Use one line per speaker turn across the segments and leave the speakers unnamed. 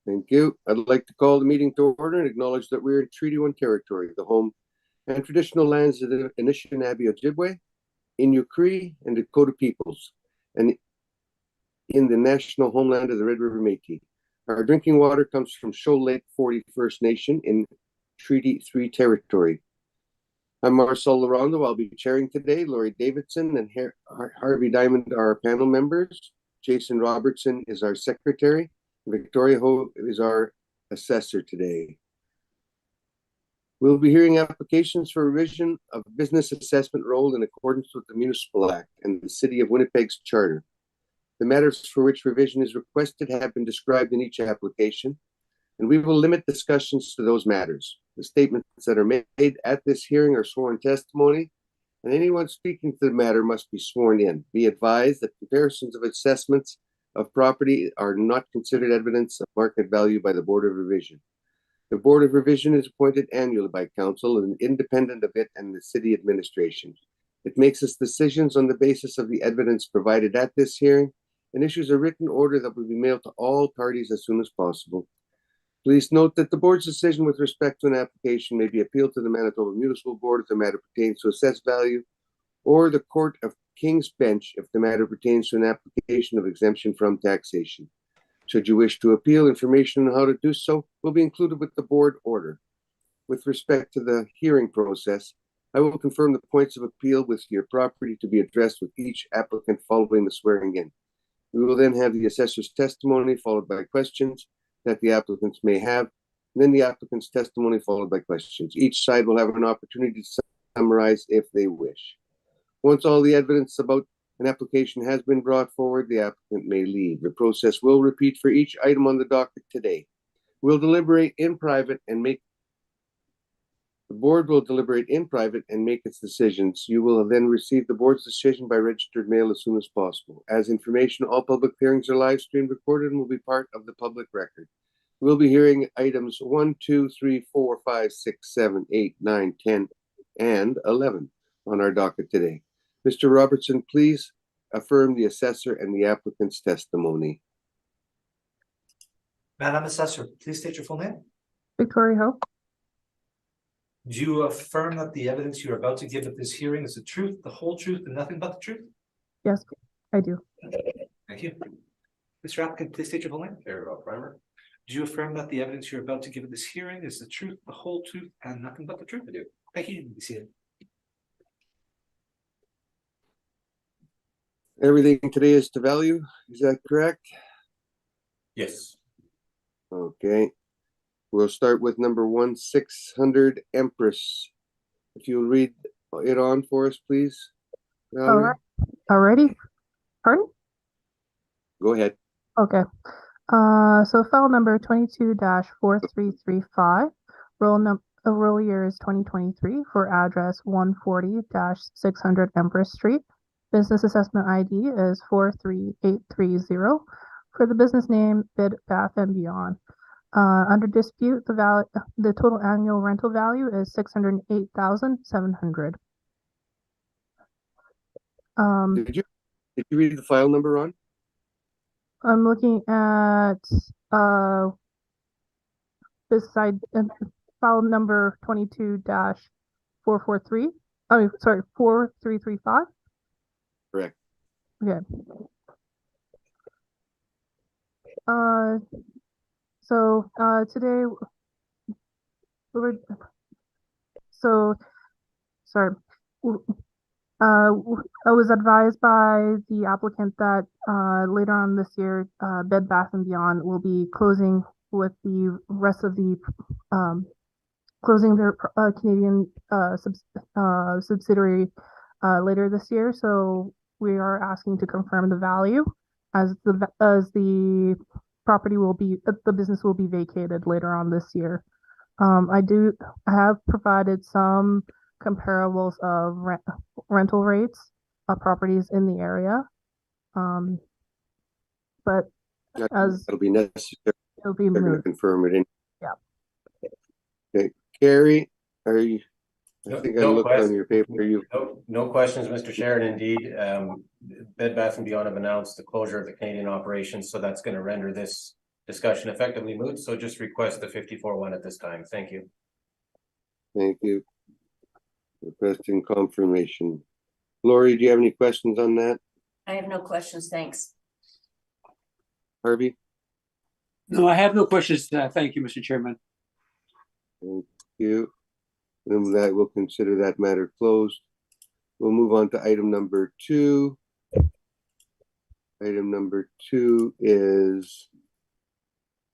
Thank you. I'd like to call the meeting to order and acknowledge that we're in Treaty 1 territory, the home and traditional lands of the Anishinaabe Ojibwe, Innu Cree, and Dakota peoples, and in the national homeland of the Red River Métis. Our drinking water comes from Shoal Lake 40 First Nation in Treaty 3 territory. I'm Marcel Larondo. I'll be chairing today. Laurie Davidson and Harvey Diamond are our panel members. Jason Robertson is our secretary. Victoria Ho is our assessor today. We'll be hearing applications for revision of business assessment role in accordance with the Municipal Act and the City of Winnipeg's charter. The matters for which revision is requested have been described in each application, and we will limit discussions to those matters. The statements that are made at this hearing are sworn testimony, and anyone speaking to the matter must be sworn in. Be advised that comparisons of assessments of property are not considered evidence of market value by the Board of Revision. The Board of Revision is appointed annually by Council and independent of it and the City Administration. It makes its decisions on the basis of the evidence provided at this hearing and issues a written order that will be mailed to all parties as soon as possible. Please note that the Board's decision with respect to an application may be appealed to the Manitoba Municipal Board if the matter pertains to assessed value, or the Court of King's Bench if the matter pertains to an application of exemption from taxation. Should you wish to appeal, information on how to do so will be included with the Board order. With respect to the hearing process, I will confirm the points of appeal with your property to be addressed with each applicant following the swearing in. We will then have the assessor's testimony followed by questions that the applicants may have, and then the applicant's testimony followed by questions. Each side will have an opportunity to summarize if they wish. Once all the evidence about an application has been brought forward, the applicant may leave. The process will repeat for each item on the docket today. We'll deliberate in private and make The Board will deliberate in private and make its decisions. You will then receive the Board's decision by registered mail as soon as possible. As information, all public hearings are live streamed, recorded, and will be part of the public record. We'll be hearing items 1, 2, 3, 4, 5, 6, 7, 8, 9, 10, and 11 on our docket today. Mr. Robertson, please affirm the assessor and the applicant's testimony.
Madam Assessor, please state your full name.
Victoria Ho.
Do you affirm that the evidence you are about to give at this hearing is the truth, the whole truth, and nothing but the truth?
Yes, I do.
Thank you. Mr. Applicant, please state your full name.
Farewell Primer.
Do you affirm that the evidence you're about to give at this hearing is the truth, the whole truth, and nothing but the truth?
I do.
Thank you. You can be seated.
Everything today is to value. Is that correct?
Yes.
Okay. We'll start with number 1600 Empress. If you'll read it on for us, please.
All right. Already? Pardon?
Go ahead.
Okay. So file number 22-4335, roll year is 2023 for address 140-600 Empress Street. Business assessment ID is 43830 for the business name Bed Bath and Beyond. Under dispute, the total annual rental value is $608,700.
Did you read the file number on?
I'm looking at this side, file number 22-443. Oh, sorry, 4335.
Correct.
Okay. So today sorry. I was advised by the applicant that later on this year, Bed Bath and Beyond will be closing with the rest of the closing their Canadian subsidiary later this year. So we are asking to confirm the value as the property will be the business will be vacated later on this year. I have provided some comparables of rental rates of properties in the area, but as
it'll be necessary,
it'll be
they're going to
moved.
confirm it in.
Yeah.
Okay, Carrie, are you? I
No,
think I
no
looked on your paper.
No questions, Mr. Chair. And indeed, Bed Bath and Beyond have announced the closure of the Canadian operations, so that's going to render this discussion effectively moot, so just request the 54-1 at this time. Thank you.
Thank you. Requesting confirmation. Lori, do you have any questions on that?
I have no questions, thanks.
Harvey?
No, I have no questions. Thank you, Mr. Chairman.
Thank you. Then with that, we'll consider that matter closed. We'll move on to item number 2. Item number 2 is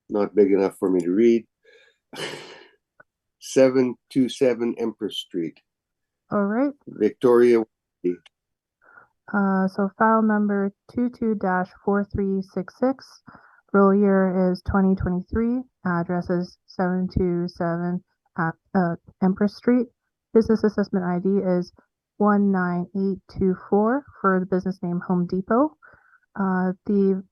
not big enough for me to read. 727 Empress Street,
All right.
Victoria.
So file number 22-4366. Roll year is 2023. Address is 727 Empress Street. Business assessment ID is 19824 for the business name Home Depot. The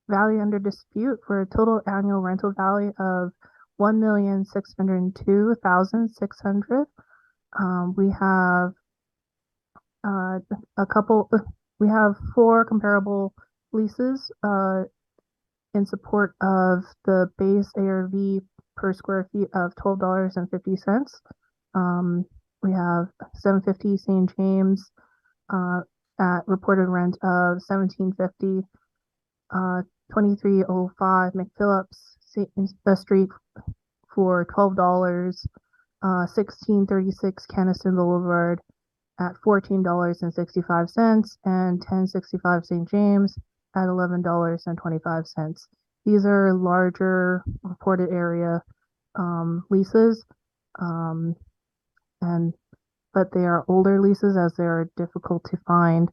value under dispute for a total annual rental value of $1,602,600. We have we have 4 comparable leases in support of the base ARV per square feet of $12.50. We have 750 St. James at reported rent of $17.50. 2305 McPhillips Street for $12. 1636 Keniston Boulevard at $14.65, and 1065 St. James at $11.25. These are larger reported area leases, but they are older leases as they are difficult to find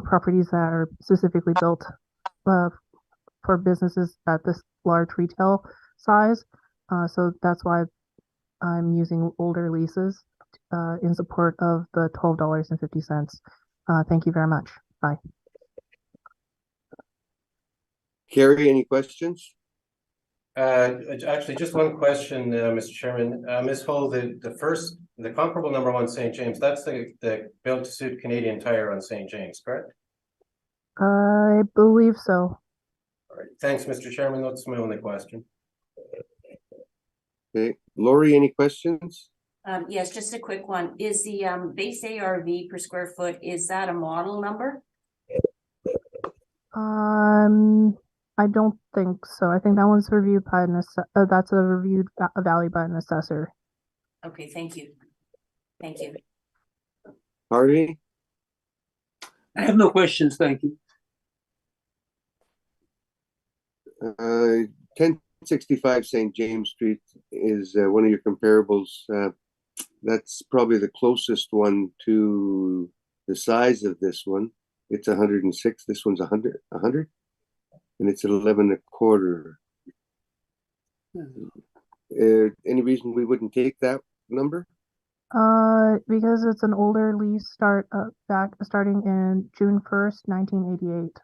properties that are specifically built for businesses at this large retail size. So that's why I'm using older leases in support of the $12.50. Thank you very much. Bye.
Carrie, any questions?
Actually, just one question, Mr. Chairman. Ms. Hull, the comparable number 1 St. James, that's the built to suit Canadian Tire on St. James, correct?
I believe so.
All right. Thanks, Mr. Chairman. That's my only question.
Okay. Lori, any questions?
Yes, just a quick one. Is the base ARV per square foot, is that a model number?
I don't think so. I think that one's reviewed by an that's a reviewed value by an assessor.
Okay, thank you. Thank you.
Harvey?
I have no questions. Thank you.
1065 St. James Street is one of your comparables. That's probably the closest one to the size of this one. It's 106. This one's 100, and it's at 11.25. Any reason we wouldn't take that number?
Because it's an older lease starting in June 1st, 1988.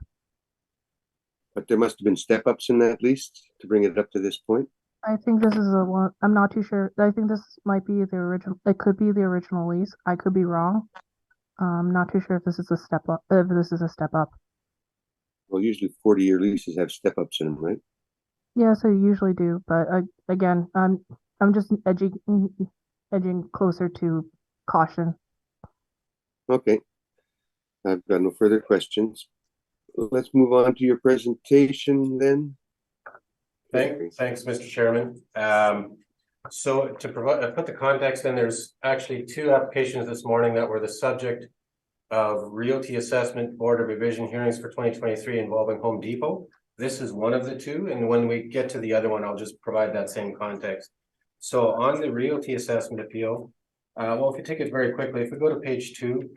But there must have been step-ups in that lease to bring it up to this point.
I think this is a one. I'm not too sure. I think this might be the original. It could be the original lease. I could be wrong. I'm not too sure if this is a step up. If this is a step up.
Well, usually 40-year leases have step-ups in them, right?
Yes, I usually do. But again, I'm just edging closer to caution.
Okay. I've got no further questions. Let's move on to your presentation then.
Thanks, Mr. Chairman. So to put the context in, there's actually 2 applications this morning that were the subject of Realty Assessment Board of Revision hearings for 2023 involving Home Depot. This is one of the 2, and when we get to the other one, I'll just provide that same context. So on the Realty Assessment appeal, well, if you take it very quickly, if we go to page 2,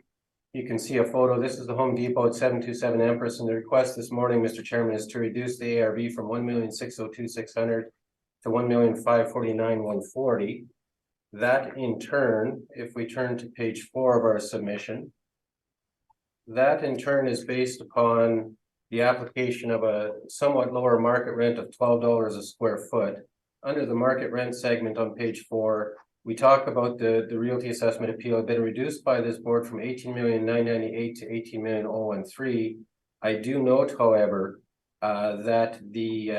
you can see a photo. This is the Home Depot at 727 Empress, and the request this morning, Mr. Chairman, is to reduce the ARV from $1,602,600 to $1,549,140. That in turn, if we turn to page 4 of our submission, that in turn is based upon the application of a somewhat lower market rent of $12 a square foot. Under the market rent segment on page 4, we talk about the Realty Assessment appeal had been reduced by this board from $18,998,000 to $18,013,013. I do note, however, that the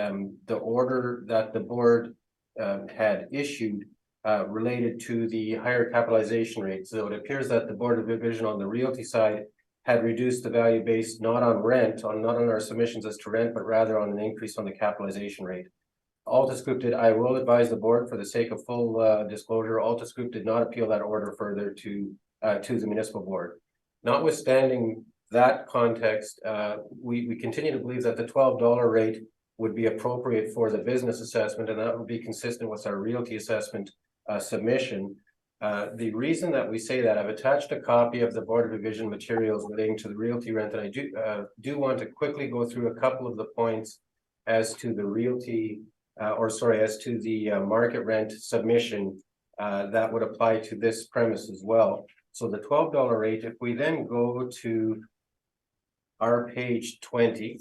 order that the board had issued related to the higher capitalization rate. So it appears that the Board of Division on the realty side had reduced the value based not on rent, not on our submissions as to rent, but rather on an increase on the capitalization rate. Altus Group did, I will advise the board for the sake of full disclosure, Altus Group did not appeal that order further to the municipal board. Notwithstanding that context, we continue to believe that the $12 rate would be appropriate for the business assessment, and that would be consistent with our realty assessment submission. The reason that we say that, I've attached a copy of the Board of Division materials relating to the realty rent, and I do want to quickly go through a couple of the points as to the realty, as to the market rent submission that would apply to this premise as well. So the $12 rate, if we then go to our page 20,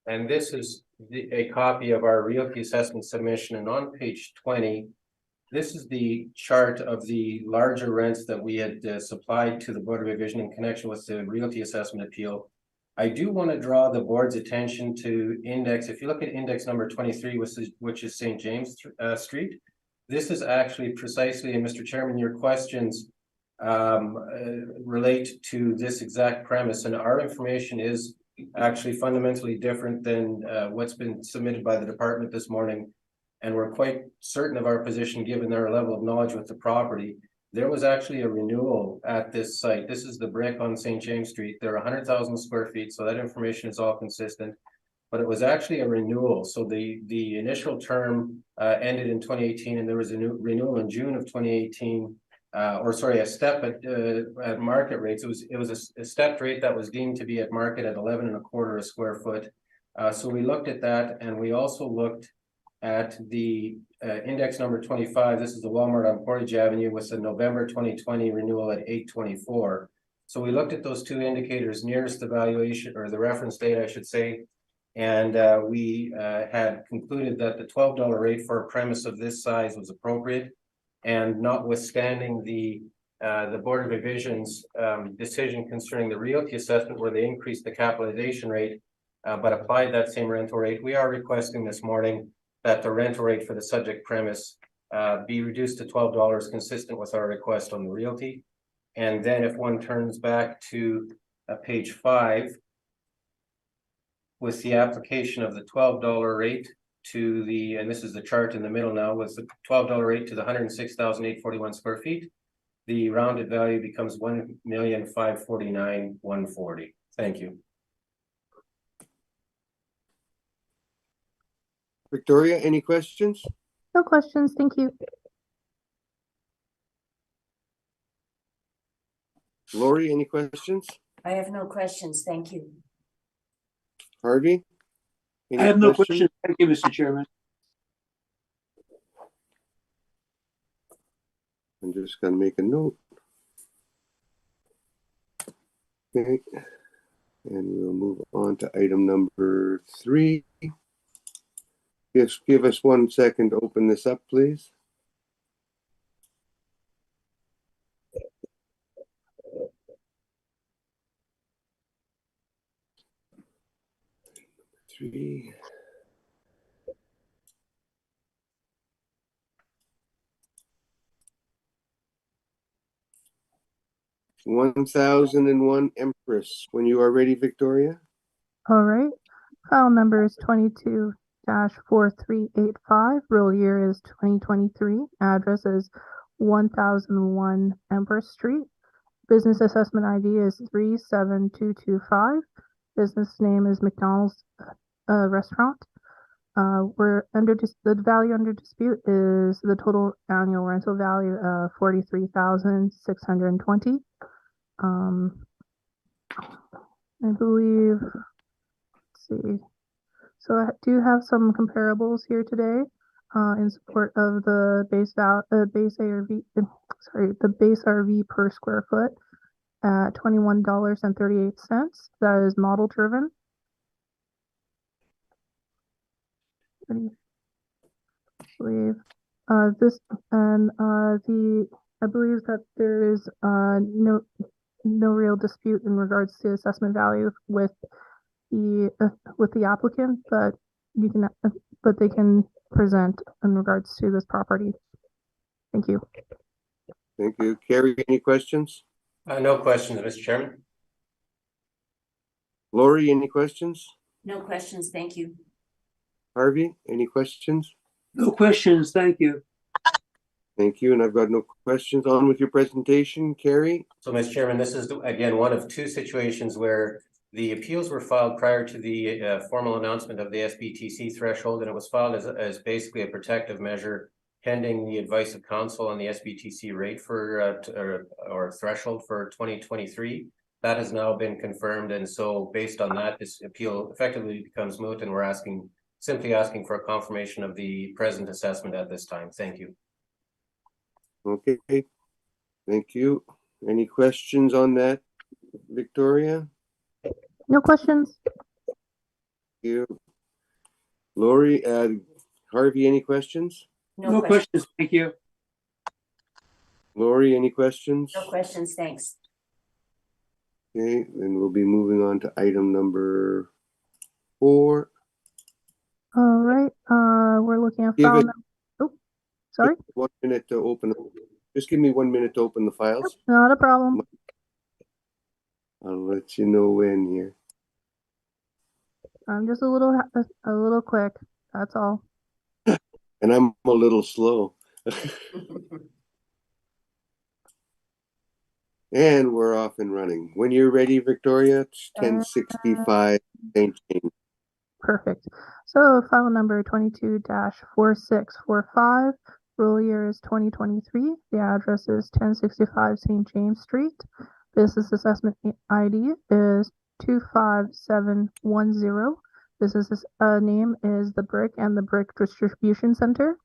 and this is a copy of our realty assessment submission, and on page 20, this is the chart of the larger rents that we had supplied to the Board of Division in connection with the realty assessment appeal. I do want to draw the board's attention to index. If you look at index number 23, which is St. James Street, this is actually precisely, and Mr. Chairman, your questions relate to this exact premise, and our information is actually fundamentally different than what's been submitted by the department this morning. And we're quite certain of our position given our level of knowledge with the property. There was actually a renewal at this site. This is the brick on St. James Street. There are 100,000 square feet, so that information is all consistent. But it was actually a renewal. So the initial term ended in 2018, and there was a new renewal in June of 2018. A step at market rates. It was a stepped rate that was deemed to be at market at 11.25 a square foot. So we looked at that, and we also looked at the index number 25. This is the Walmart on Portage Avenue with the November 2020 renewal at 8.24. So we looked at those two indicators nearest the valuation, or the reference date, I should say, and we had concluded that the $12 rate for a premise of this size was appropriate. And notwithstanding the Board of Division's decision concerning the realty assessment, where they increased the capitalization rate, but applied that same rental rate, we are requesting this morning that the rental rate for the subject premise be reduced to $12, consistent with our request on the realty. And then if one turns back to page 5, with the application of the $12 rate to the, and this is the chart in the middle now, with the $12 rate to the 106,841 square feet, the rounded value becomes $1,549,140. Thank you.
Victoria, any questions?
No questions, thank you.
Lori, any questions?
I have no questions, thank you.
Harvey?
I have no questions. Thank you, Mr. Chairman.
I'm just going to make a note. Okay. And we'll move on to item number 3. Just give us 1 second to open this up, please. Three. $1,001 Empress. When you are ready, Victoria.
All right. File number is 22-4385. Real year is 2023. Address is 1001 Empress Street. Business assessment ID is 37225. Business name is McDonald's Restaurant. We're under the value under dispute is the total annual rental value of $43,620. I believe. Let's see. So I do have some comparables here today, in support of the base RV per square foot at $21.38. That is model driven. I believe I believe that there is no real dispute in regards to assessment value with the applicant, but you can, but they can present in regards to this property. Thank you.
Thank you. Carrie, any questions?
No questions, Mr. Chairman.
Lori, any questions?
No questions, thank you.
Harvey, any questions?
No questions, thank you.
Thank you, and I've got no questions. On with your presentation, Carrie.
So, Mr. Chairman, this is again one of two situations where the appeals were filed prior to the formal announcement of the SBTC threshold, and it was filed as basically a protective measure pending the advice of counsel on the SBTC rate for or threshold for 2023. That has now been confirmed, and so based on that, this appeal effectively becomes moot, and we're simply asking for a confirmation of the present assessment at this time. Thank you.
Okay, thank you. Any questions on that, Victoria?
No questions.
Thank you. Lori, Harvey, any questions?
No questions, thank you.
Lori, any questions?
No questions, thanks.
Okay, then we'll be moving on to item number 4.
All right, we're looking at
Give
file
it-
number, oh, sorry,
1 minute to open. Just give me 1 minute to open the files.
not a problem.
I'll let you know when here.
I'm just a little quick, that's all.
And I'm a little slow. And we're off and running. When you're ready, Victoria, it's 1065 St. James.
Perfect. So file number 22-4645, roll year is 2023. The address is 1065 St. James Street. Business assessment ID is 25710. Business name is The Brick and the Brick Distribution Center.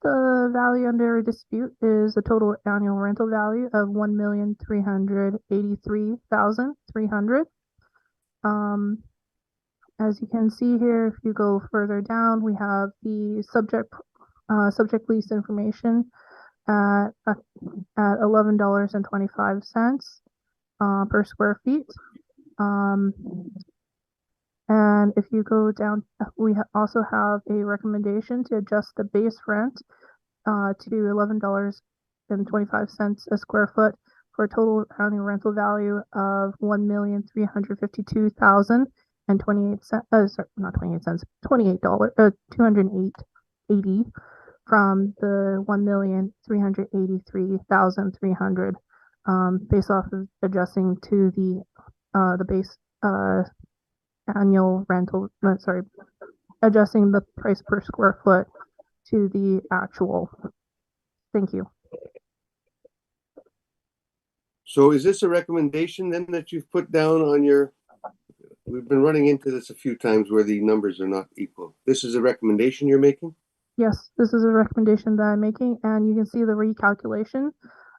The value under dispute is the total annual rental value of $1,383,300. As you can see here, if you go further down, we have the subject lease information at $11.25 per square feet. And if you go down, we also have a recommendation to adjust the base rent to $11.25 a square foot for a total annual rental value of $1,352,028. Sorry, not 28 cents, $28, $208.80 from the $1,383,300, based off of adjusting to the base annual rental. Adjusting the price per square foot to the actual. Thank you.
So is this a recommendation then that you've put down on your, we've been running into this a few times where the numbers are not equal. This is a recommendation you're making?
Yes, this is a recommendation that I'm making, and you can see the recalculation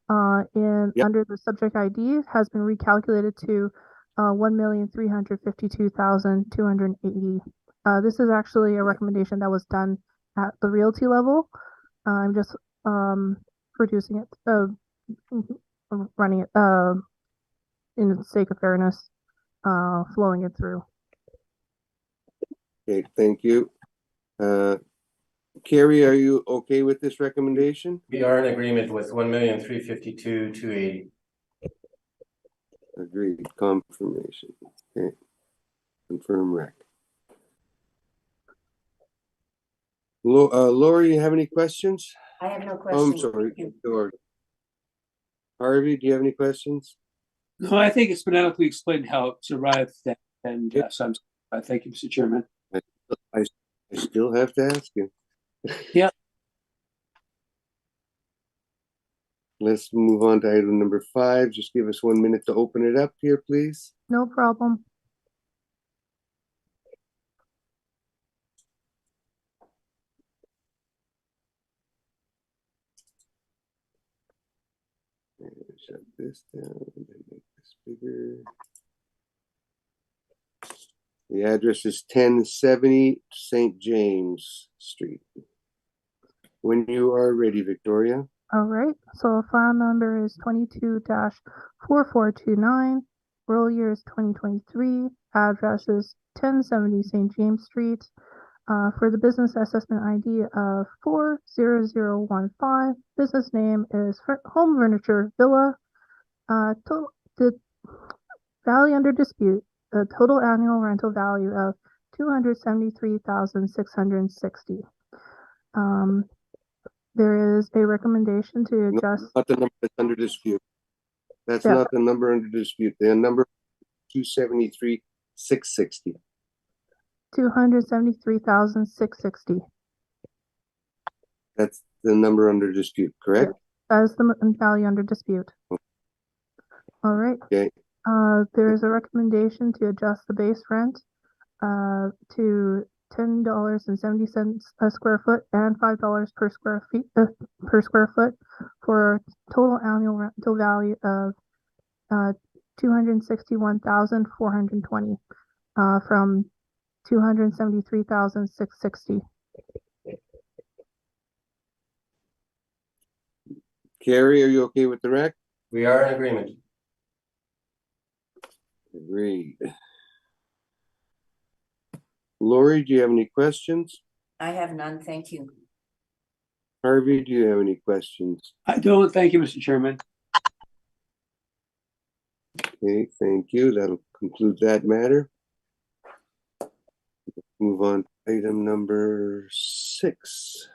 under the subject ID has been recalculated to $1,352,280. This is actually a recommendation that was done at the realty level. I'm just producing it, running it in the sake of fairness, flowing it through.
Okay, thank you. Carrie, are you okay with this recommendation?
We are in agreement with $1,352,280.
Agreed. Confirmation. Okay. Confirm rec. Lori, you have any questions?
I have no
Oh,
questions.
I'm sorry.
Thank you.
Lori. Harvey, do you have any questions?
No, I think it's been adequately explained how it's arrived at, and so thank you, Mr. Chairman.
I still have to ask you.
Yeah.
Let's move on to item number 5. Just give us 1 minute to open it up here, please.
No problem.
Shut this down and then make this bigger. The address is 1070 St. James Street. When you are ready, Victoria.
All right, so file number is 22-4429. Rural year is 2023. Address is 1070 St. James Street. For the business assessment ID of 40015. Business name is Home Furniture Villa. The value under dispute. The total annual rental value of $273,660. There is a recommendation to
No,
adjust.
not the number that's under dispute. That's
Yeah.
not the number under dispute. The number 273,660.
273,660.
That's the number under dispute, correct?
That is the value under dispute. All right.
Okay.
There is a recommendation to adjust the base rent to $10.70 a square foot and $5 per square foot for total annual rental value of $261,420 from $273,660.
Carrie, are you okay with the rec?
We are in agreement.
Agreed. Lori, do you have any questions?
I have none, thank you.
Harvey, do you have any questions?
I don't. Thank you, Mr. Chairman.
Okay, thank you. That'll conclude that matter. Move on to item number 6.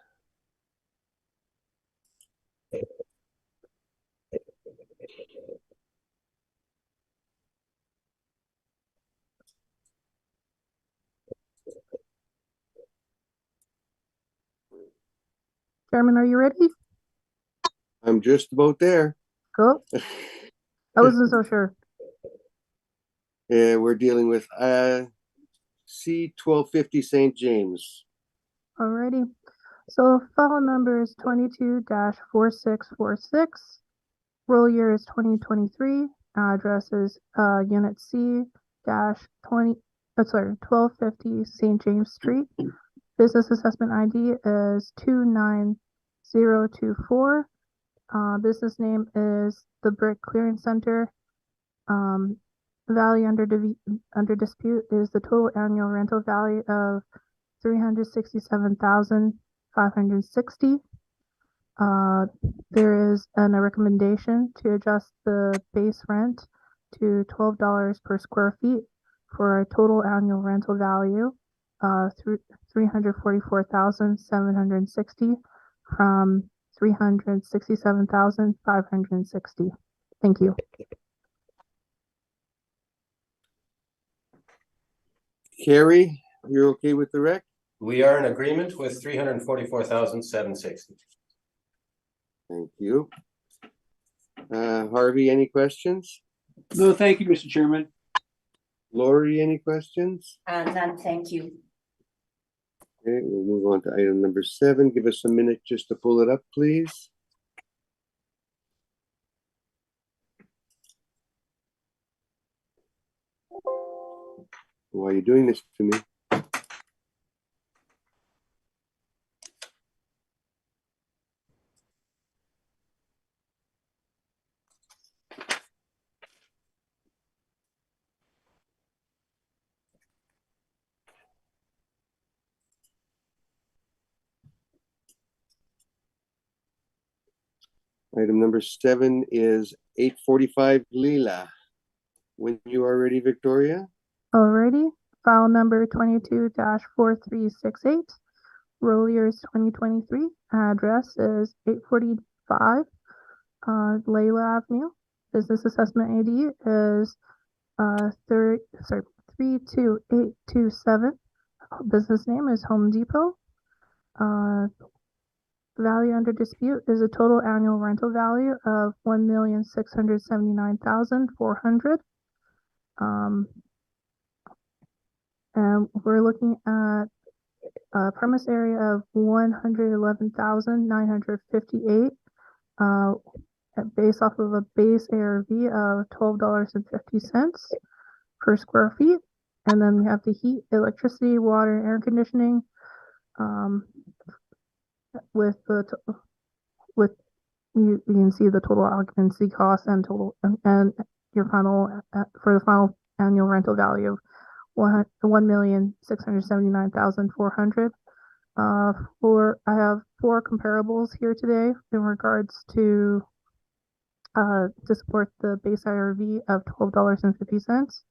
Chairman, are you ready?
I'm just about there.
Go. I wasn't so sure.
Yeah, we're dealing with C1250 St. James.
Alrighty. So file number is 22-4646. Roll year is 2023. Address is Unit C-1250 St. James Street. Business assessment ID is 29024. Business name is the Brick Clearance Center. Value under dispute is the total annual rental value of $367,560. There is a recommendation to adjust the base rent to $12 per square feet for a total annual rental value of $344,760 from $367,560. Thank you.
Carrie, you're okay with the rec?
We are in agreement with 344,760.
Thank you. Harvey, any questions?
No, thank you, Mr. Chairman.
Lori, any questions?
None, thank you.
Okay, we'll move on to item number 7. Give us a minute just to pull it up, please. Why are you doing this to me? Item number 7 is 845 Leela. When you are ready, Victoria.
Alrighty. File number 22-4368. Roll year is 2023. Address is 845 Layla Avenue. Business assessment ID is 32827. Business name is Home Depot. Value under dispute is a total annual rental value of $1,679,400. And we're looking at a premise area of 111,958, based off of a base ARV of $12.50 per square feet. And then we have the heat, electricity, water, and air conditioning. You can see the total occupancy cost and total and for the final annual rental value of 1,679,400. I have 4 comparables here today in regards to support the base IRV of $12.50.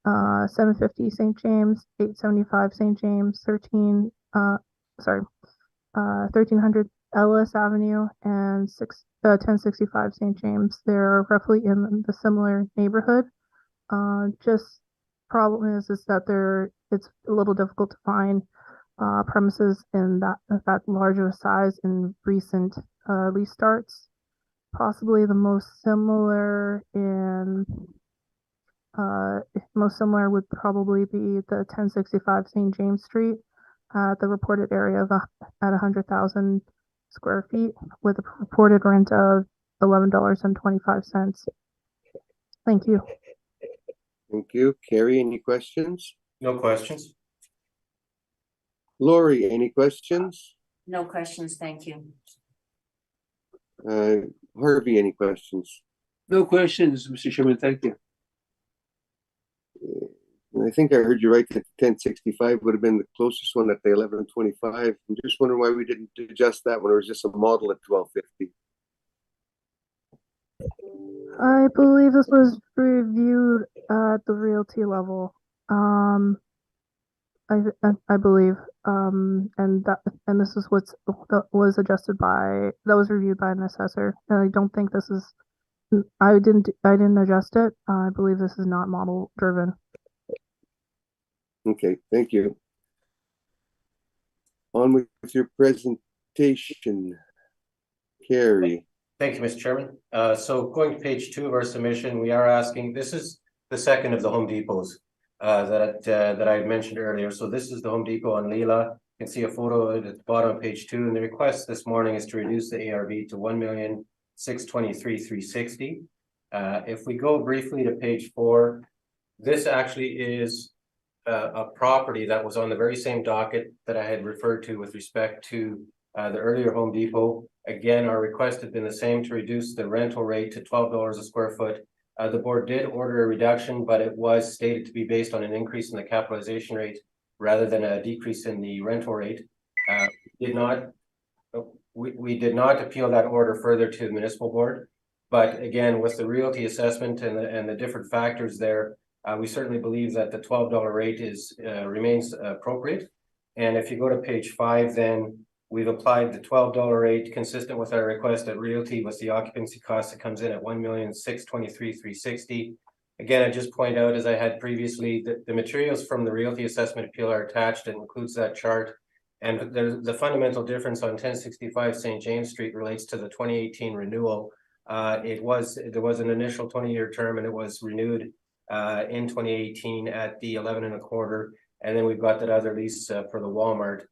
750 St. James, 875 St. James, 1300 Ellis Avenue, and 1065 St. James. They're roughly in the similar neighborhood. Just problem is that it's a little difficult to find premises in that large of a size in recent lease starts. Possibly the most similar would probably be the 1065 St. James Street, the reported area of at 100,000 square feet with a reported rent of $11.25. Thank you.
Thank you. Carrie, any questions?
No questions.
Lori, any questions?
No questions, thank you.
Harvey, any questions?
No questions, Mr. Chairman. Thank you.
I think I heard you right that 1065 would have been the closest one at the 1125. I'm just wondering why we didn't adjust that one, or is this a model at 1250?
I believe this was reviewed at the realty level. I believe, and this is that was reviewed by an assessor, and I don't think this is. I didn't adjust it. I believe this is not model driven.
Okay, thank you. On with your presentation, Carrie.
Thank you, Mr. Chairman. So going to page 2 of our submission, we are asking, this is the second of the Home Depots that I mentioned earlier. So this is the Home Depot on Leela. You can see a photo at the bottom of page 2, and the request this morning is to reduce the ARV to $1,623,360. If we go briefly to page 4, this actually is a property that was on the very same docket that I had referred to with respect to the earlier Home Depot. Again, our request had been the same, to reduce the rental rate to $12 a square foot. The board did order a reduction, but it was stated to be based on an increase in the capitalization rate rather than a decrease in the rental rate. We did not appeal that order further to the municipal board, but again, with the realty assessment and the different factors there, we certainly believe that the $12 rate remains appropriate. And if you go to page 5, then we've applied the $12 rate consistent with our request at realty with the occupancy cost that comes in at $1,623,360. Again, I just point out, as I had previously, that the materials from the realty assessment appeal are attached and includes that chart. And the fundamental difference on 1065 St. James Street relates to the 2018 renewal. There was an initial 20-year term, and it was renewed in 2018 at the 11.25, and then we've got that other lease for the Walmart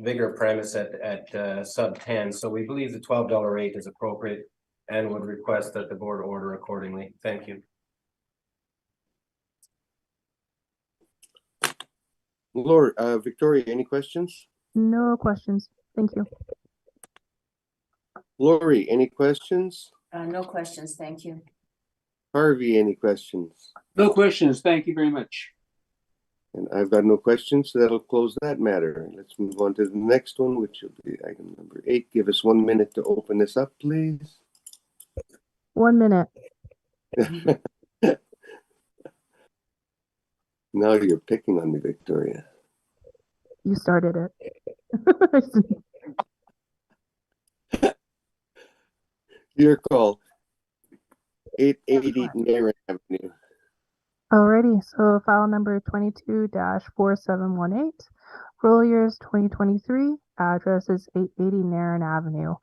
bigger premise at sub 10. So we believe the $12 rate is appropriate and would request that the board order accordingly. Thank you.
Lori, Victoria, any questions?
No questions. Thank you.
Lori, any questions?
No questions, thank you.
Harvey, any questions?
No questions. Thank you very much.
And I've got no questions, so that'll close that matter. Let's move on to the next one, which will be item number 8. Give us 1 minute to open this up, please.
1 minute.
Now you're picking on me, Victoria.
You started it.
Your call. 880 Nairn Avenue.
Alrighty, so file number 22-4718, roll years 2023, address is 880 Nairn Avenue.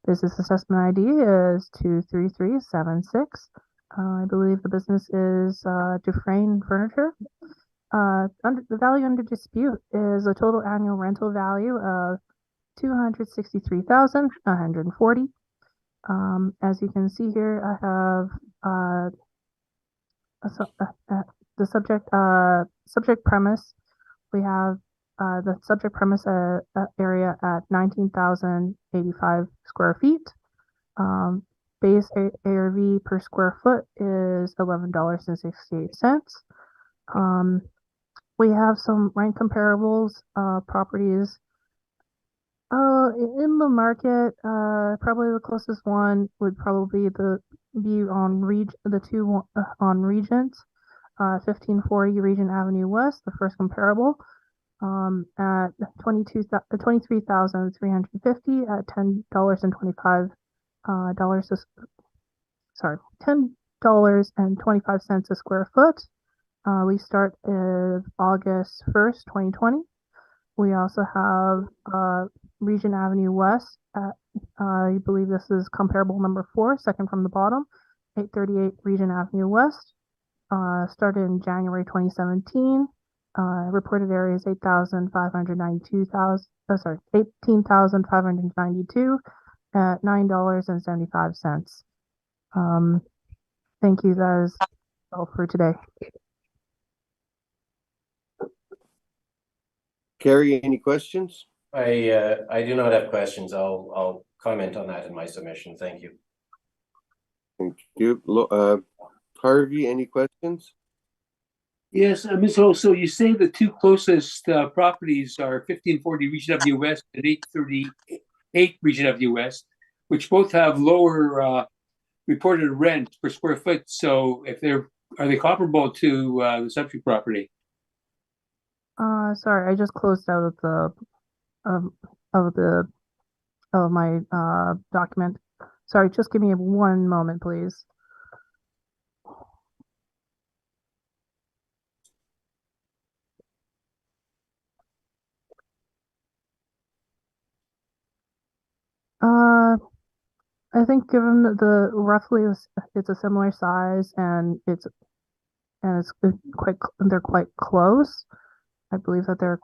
Business assessment ID is 23376. I believe the business is Dufresne Furniture. The value under dispute is a total annual rental value of $263,140. As you can see here, I have the subject premise. We have the subject premise area at 19,085 square feet. base ARV per square foot is $11.68. We have some rank comparables, properties in the market. Probably the closest one would probably be on the two on Regent, 1540 Regent Avenue West, the first comparable, at 23,350 at $10.25 $10.25 a square foot. We start August 1st, 2020. We also have Regent Avenue West at, I believe this is comparable number 4, second from the bottom, 838 Regent Avenue West. Started in January 2017. Reported area is 18,592 at $9.75. Thank you. That is all for today.
Carrie, any questions?
I do not have questions. I'll comment on that in my submission. Thank you.
Thank you. Harvey, any questions?
Yes, Ms. Ho, so you say the two closest properties are 1540 Regent Avenue West and 838 Regent Avenue West, which both have lower reported rent per square foot. So if are they comparable to the subject property?
Sorry, I just closed out of my document. Sorry, just give me one moment, please. I think given the roughly it's a similar size and it's they're quite close. I believe that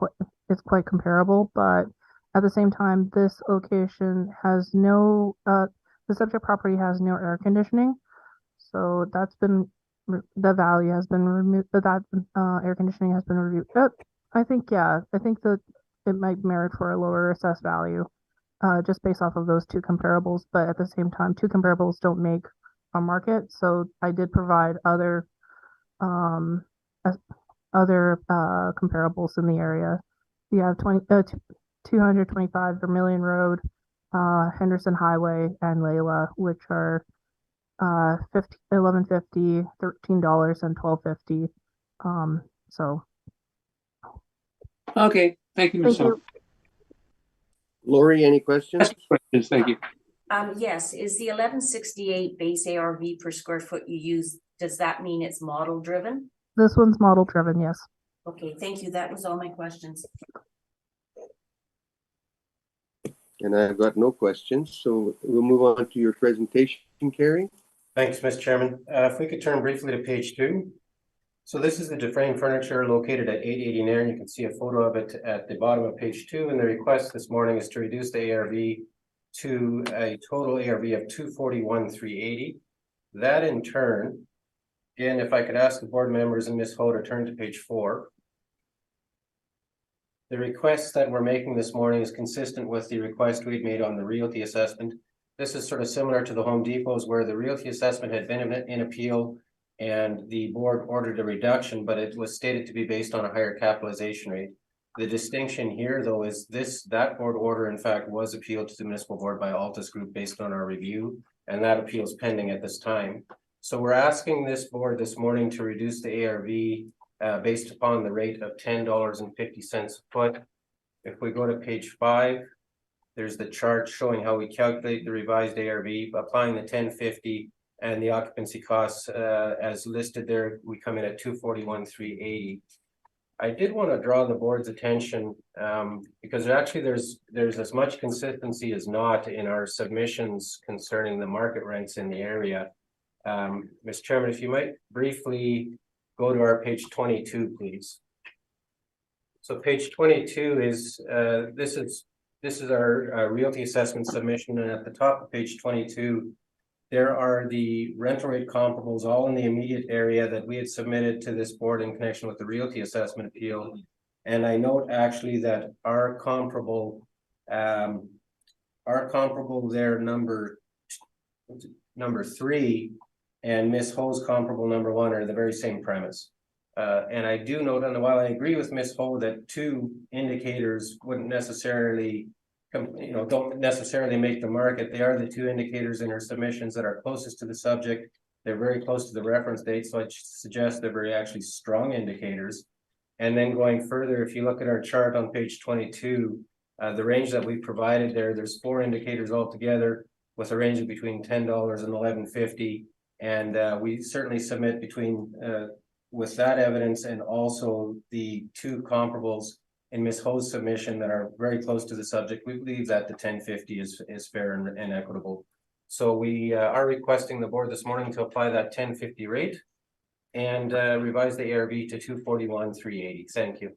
it's quite comparable, but at the same time, this location has the subject property has no air conditioning, so the value has been removed. That air conditioning has been removed. I think that it might merit for a lower assessed value. Just based off of those two comparables, but at the same time, two comparables don't make a market. So I did provide other comparables in the area. You have 225 Vermilion Road, Henderson Highway, and Layla, which are $11.50, $13, and $12.50. So
Okay, thank you, Ms. Ho.
Lori, any questions?
Questions, thank you.
Yes, is the 1168 base ARV per square foot you use, does that mean it's model driven?
this one's model driven, yes.
Okay, thank you. That was all my questions.
And I've got no questions, so we'll move on to your presentation, Carrie.
Thanks, Mr. Chairman. If we could turn briefly to page 2. So this is the DeFrame furniture located at 880 Nairn. You can see a photo of it at the bottom of page 2. And the request this morning is to reduce the ARV to a total ARV of 241,380. That in turn, and if I could ask the board members and Ms. Ho to turn to page 4. The request that we're making this morning is consistent with the request we'd made on the realty assessment. This is sort of similar to the Home Depots where the realty assessment had been in appeal and the board ordered a reduction, but it was stated to be based on a higher capitalization rate. The distinction here, though, is that board order, in fact, was appealed to the municipal board by Altus Group based on our review, and that appeal is pending at this time. So we're asking this board this morning to reduce the ARV based upon the rate of $10.50 a foot. If we go to page 5, there's the chart showing how we calculate the revised ARV, applying the 1050 and the occupancy costs as listed there, we come in at 241,380. I did want to draw the board's attention because actually there's as much consistency as not in our submissions concerning the market rents in the area. Mr. Chairman, if you might briefly go to our page 22, please. So page 22 is this is our realty assessment submission, and at the top of page 22, there are the rental rate comparables all in the immediate area that we had submitted to this board in connection with the realty assessment appeal. And I note actually that our comparable there number number 3 and Ms. Ho's comparable number 1 are the very same premise. And I do note, and while I agree with Ms. Ho that 2 indicators wouldn't necessarily, don't necessarily make the market, they are the 2 indicators in her submissions that are closest to the subject. They're very close to the reference date, so I suggest they're very actually strong indicators. And then going further, if you look at our chart on page 22, the range that we provided there's 4 indicators altogether with a range of between $10 and $11.50. And we certainly submit between with that evidence and also the 2 comparables in Ms. Ho's submission that are very close to the subject. We believe that the $10.50 is fair and equitable. So we are requesting the board this morning to apply that $10.50 rate and revise the ARV to $241,380. Thank you.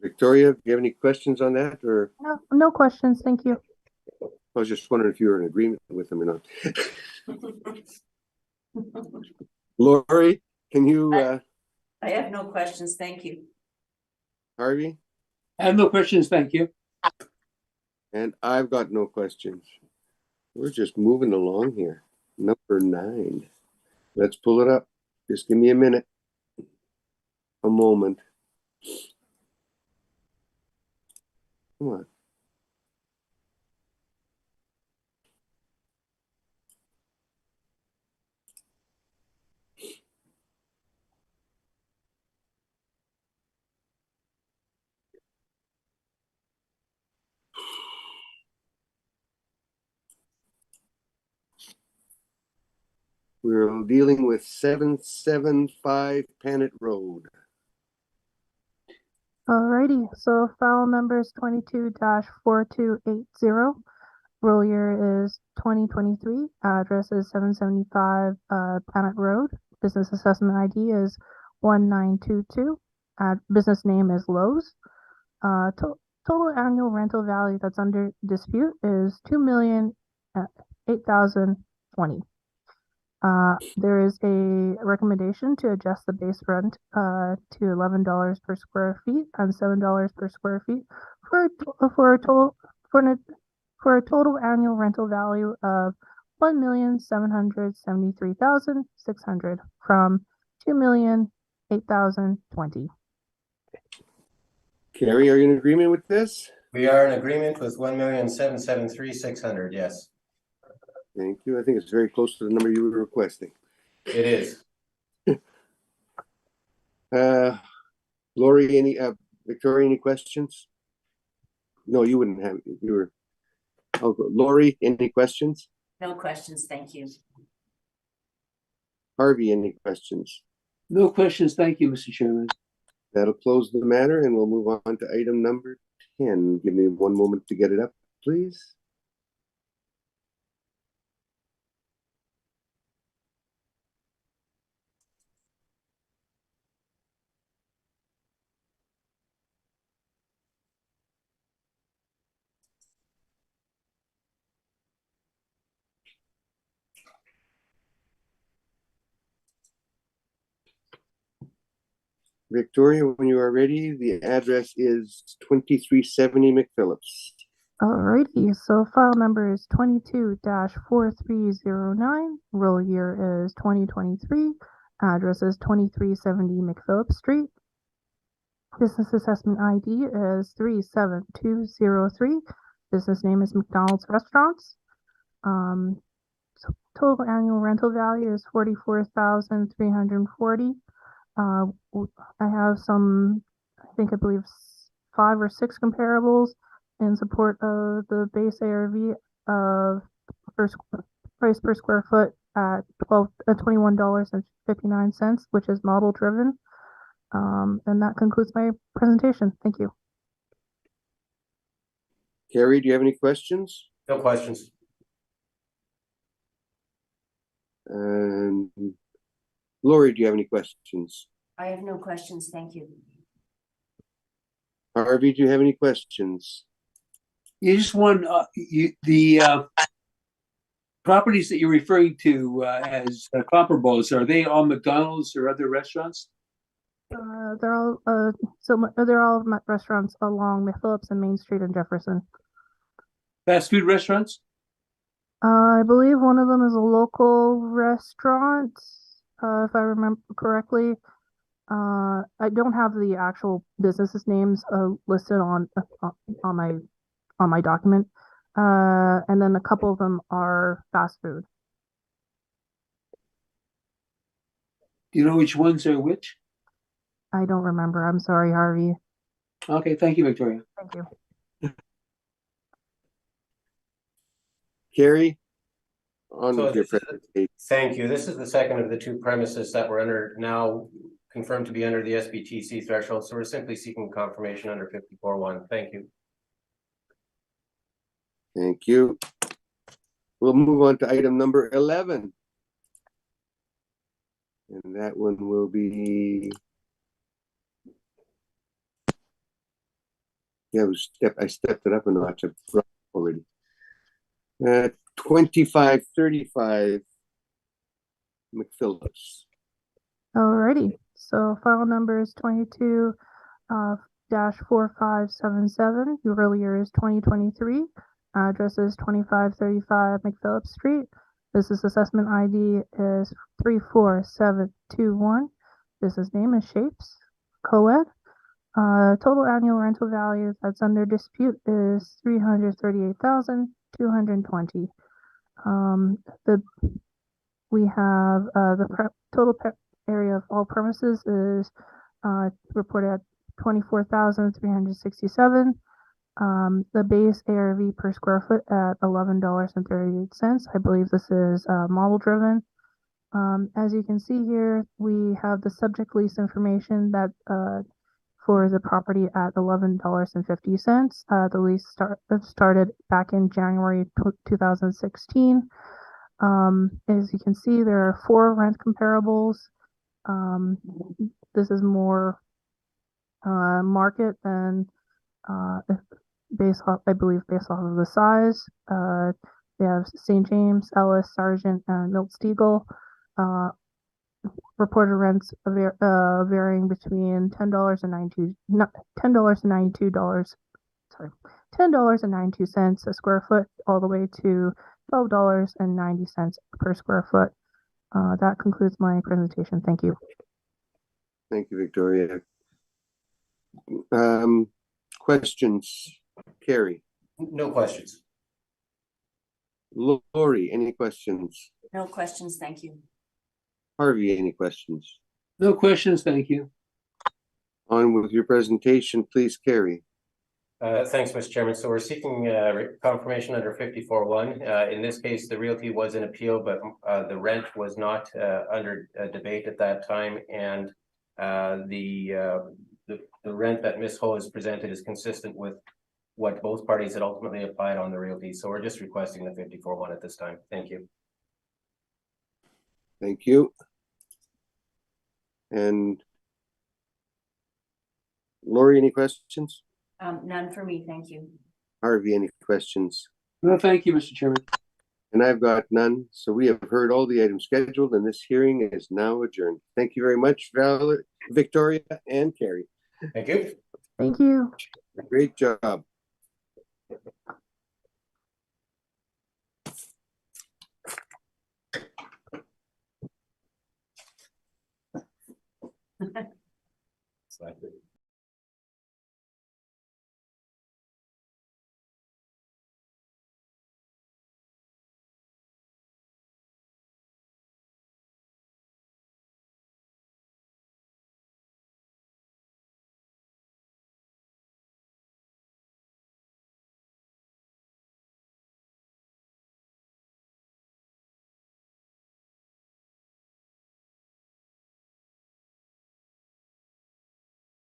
Victoria, do you have any questions on that, or?
No questions. Thank you.
I was just wondering if you were in agreement with them or not. Lori, can you,
I have no questions, thank you.
Harvey?
I have no questions, thank you.
And I've got no questions. We're just moving along here. Number 9. Let's pull it up. Just give me a minute. A moment. Come on. We're dealing with 775 Panet Road.
Alrighty, so file number is 22-4280. Roll year is 2023. Address is 775 Panet Road. Business assessment ID is 1922. Business name is Lowe's. Total annual rental value that's under dispute is $2,008,020. There is a recommendation to adjust the base rent to $11 per square feet and $7 per square feet for a total annual rental value of $1,773,600 from $2,008,020.
Carrie, are you in agreement with this?
We are in agreement with $1,773,600. Yes,
Thank you. I think it's very close to the number you were requesting.
it is.
Lori, Victoria, any questions? No, you wouldn't have. You were. Oh, Lori, any questions?
No questions, thank you.
Harvey, any questions?
No questions, thank you, Mr. Chairman.
That'll close the matter, and we'll move on to item number 10. Give me one moment to get it up, please. Victoria, when you are ready, the address is 2370 McPhillips.
Alrighty, so file number is 22-4309. Roll year is 2023. Address is 2370 McPhillips Street. Business assessment ID is 37203. Business name is McDonald's Restaurants. So total annual rental value is $44,340. I have some, I believe 5 or 6 comparables in support of the base ARV of price per square foot at $21.59, which is model driven. And that concludes my presentation. Thank you.
Carrie, do you have any questions?
No questions.
And Lori, do you have any questions?
I have no questions, thank you.
Harvey, do you have any questions?
You just one, the properties that you're referring to as comparables, are they all McDonald's or other restaurants?
They're all they're all restaurants along McPhillips and Main Street in Jefferson.
fast food restaurants?
I believe one of them is a local restaurant, if I remember correctly. I don't have the actual businesses names listed on my document. And then a couple of them are fast food.
Do you know which ones are which?
I don't remember. I'm sorry, Harvey.
Okay, thank you, Victoria.
Thank you.
Carrie, on
So
with your
this is-
presentation.
Thank you. This is the second of the two premises that were now confirmed to be under the SBTC threshold. So we're simply seeking confirmation under 54.1. Thank you.
Thank you. We'll move on to item number 11. And that one will be. Yeah, I stepped it up a notch already. 2535 McPhillips.
Alrighty. So file number is 22 -4577. The earlier is 2023. Address is 2535 McPhillips Street. Business assessment ID is 34721. Business name is Shapes Co-ed. Total annual rental value that's under dispute is $338,220. We have the total area of all premises is reported at 24,367. The base ARV per square foot at $11.38. I believe this is model driven. As you can see here, we have the subject lease information that for the property at $11.50. The lease started back in January 2016. As you can see, there are 4 rent comparables. This is more market than based off of the size. They have St. James, Ellis, Sargent, and Miltsteagall. Reported rents varying between $10.92 a square foot, all the way to $12.90 per square foot. That concludes my presentation. Thank you.
Thank you, Victoria. Questions? Carrie?
No questions.
Lori, any questions?
No questions, thank you.
Harvey, any questions?
No questions, thank you.
On with your presentation, please, Carrie.
Thanks, Mr. Chairman. So we're seeking confirmation under 54.1. In this case, the realty was in appeal, but the rent was not under debate at that time, and the rent that Ms. Ho has presented is consistent with what both parties had ultimately applied on the realty. So we're just requesting the 54.1 at this time. Thank you.
Thank you. And Lori, any questions?
None for me, thank you.
Harvey, any questions?
No, thank you, Mr. Chairman.
And I've got none. So we have heard all the items scheduled, and this hearing is now adjourned. Thank you very much, Victoria and Carrie.
Thank you.
Thank you.
Great job.